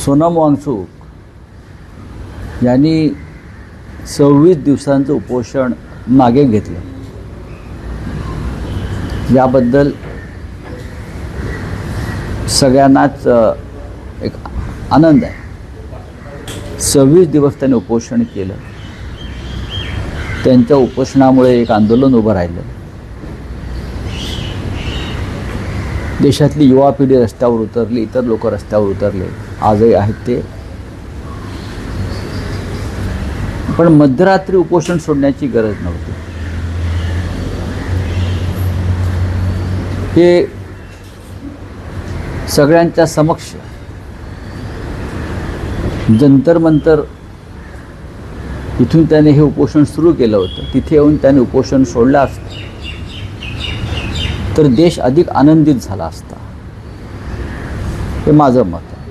सोनम वांगचूक यांनी 26 दिवसांचं उपोषण मागे घेतलं. याबद्दल सगळ्यांनाच एक आनंद आहे. 26 दिवस त्यांनी उपोषण केलं. त्यांच्या उपोषणामुळे एक आंदोलन उभं राहिलं. देशातली युवा पिढी रस्त्यावर उतरली, इतर लोक रस्त्यावर उतरले, आजही आहेत ते. पण मध्यरात्री उपोषण सोडण्याची गरज नव्हती. हे सगळ्यांच्या समक्ष जंतर मंतर इथून त्याने हे उपोषण सुरू केलं होतं. तिथे येऊन त्याने उपोषण सोडलं असतं तर देश अधिक आनंदित झाला असता, हे माझं मत आहे.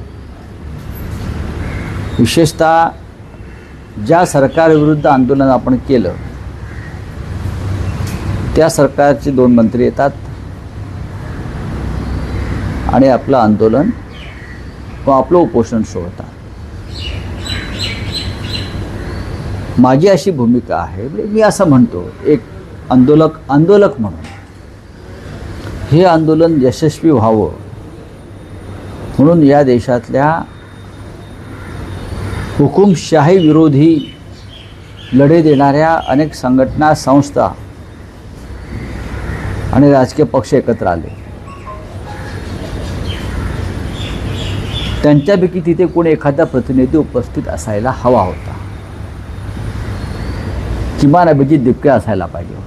विशेषतः ज्या सरकारविरुद्ध आंदोलन आपण केलं त्या सरकारचे 2 मंत्री येतात आणि आपलं आंदोलन किंवा आपलं उपोषण सोडतात. माझी अशी भूमिका आहे, मी असं म्हणतो, एक आंदोलक म्हणून हे आंदोलन यशस्वी व्हावं म्हणून या देशातल्या हुकुमशाही विरोधी लढे देणाऱ्या अनेक संघटना, संस्था आणि राजकीय पक्ष एकत्र आले. त्यांच्यापैकी तिथे कोणी एखादा प्रतिनिधी उपस्थित असायला हवा होता. किमान अभिजित दिपके असायला पाहिजे होते.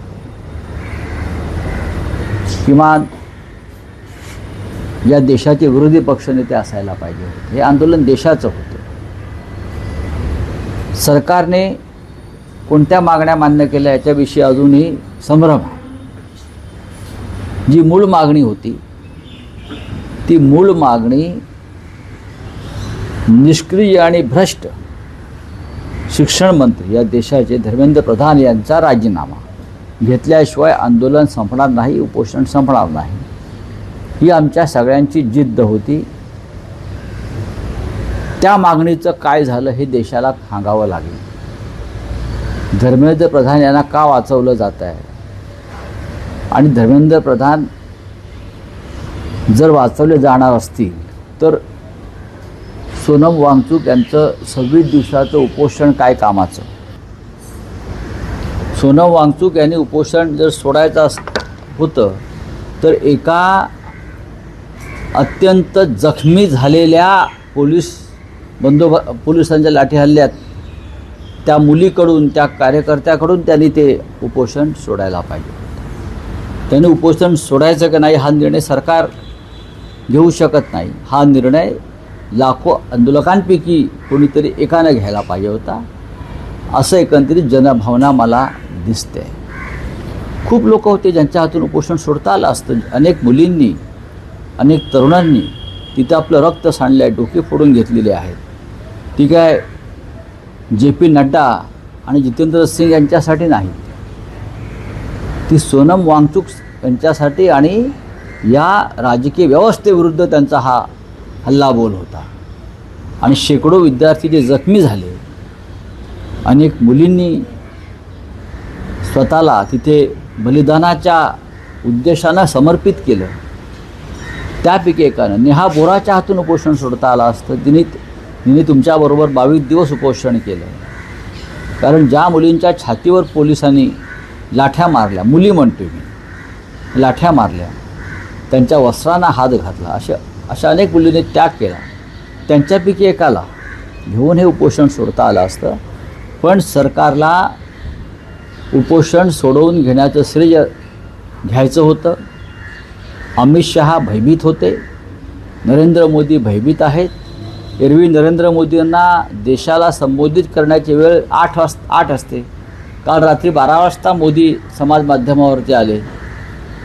किमान या देशाचे विरोधी पक्षनेते असायला पाहिजे होते. हे आंदोलन देशाचं होतं. सरकारने कोणत्या मागण्या मान्य केल्या याच्याविषयी अजूनही संभ्रम आहे. जी मूळ मागणी होती ती मूळ मागणी निष्क्रिय आणि भ्रष्ट शिक्षण मंत्री या देशाचे धर्मेंद्र प्रधान यांचा राजीनामा घेतल्याशिवाय आंदोलन संपणार नाही, उपोषण संपणार नाही, ही आमच्या सगळ्यांची जिद्द होती. त्या मागणीचं काय झालं हे देशाला सांगावं लागेल. धर्मेंद्र प्रधान यांना का वाचवलं जात आहे आणि धर्मेंद्र प्रधान जर वाचवले जाणार असतील तर सोनम वांगचूक यांचं 26 दिवसाचं उपोषण काय कामाचं. सोनम वांगचूक यांनी उपोषण जर सोडायचं होतं तर एका अत्यंत जखमी झालेल्या पोलिसांच्या लाठी हल्ल्यात त्या मुलीकडून, त्या कार्यकर्त्याकडून त्यांनी ते उपोषण सोडायला पाहिजे. त्यांनी उपोषण सोडायचं का नाही हा निर्णय सरकार घेऊ शकत नाही. हा निर्णय लाखो आंदोलकांपैकी कोणीतरी एकानं घ्यायला पाहिजे होता, असं एकंदरीत जनभावना मला दिसते. खूप लोक होते ज्यांच्या हातून उपोषण सोडता आलं असतं. अनेक मुलींनी, अनेक तरुणांनी तिथं आपलं रक्त सांडलं आहे, डोके फोडून घेतलेले आहेत. ती काय JP नड्डा आणि जितेंद्र सिंग यांच्यासाठी नाही, ती सोनम वांगचूक यांच्यासाठी आणि या राजकीय व्यवस्थेविरुद्ध त्यांचा हा हल्लाबोल होता. आणि शेकडो विद्यार्थी जे जखमी झाले, अनेक मुलींनी स्वतःला तिथे बलिदानाच्या उद्देशानं समर्पित केलं. त्यापैकी एकानं नेहा बोराच्या हातून उपोषण सोडता आलं असतं. तिने तुमच्याबरोबर 22 दिवस उपोषण केलं. कारण ज्या मुलींच्या छातीवर पोलिसांनी लाठ्या मारल्या, मुली म्हणतो मी, लाठ्या मारल्या, त्यांच्या वस्त्रांना हात घातला, अशा अनेक मुलींनी त्याग केला. त्यांच्यापैकी एकाला घेऊन हे उपोषण सोडता आलं असतं. पण सरकारला उपोषण सोडवून घेण्याचं श्रेय घ्यायचं होतं. अमित शहा भयभीत होते, नरेंद्र मोदी भयभीत आहेत. एरवी नरेंद्र मोदींना देशाला संबोधित करण्याची वेळ 8 असते. काल रात्री 12 वाजता मोदी समाज माध्यमावरती आले.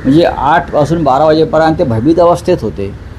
म्हणजे 8 पासून 12 वाजेपर्यंत ते भयभीत अवस्थेत होते.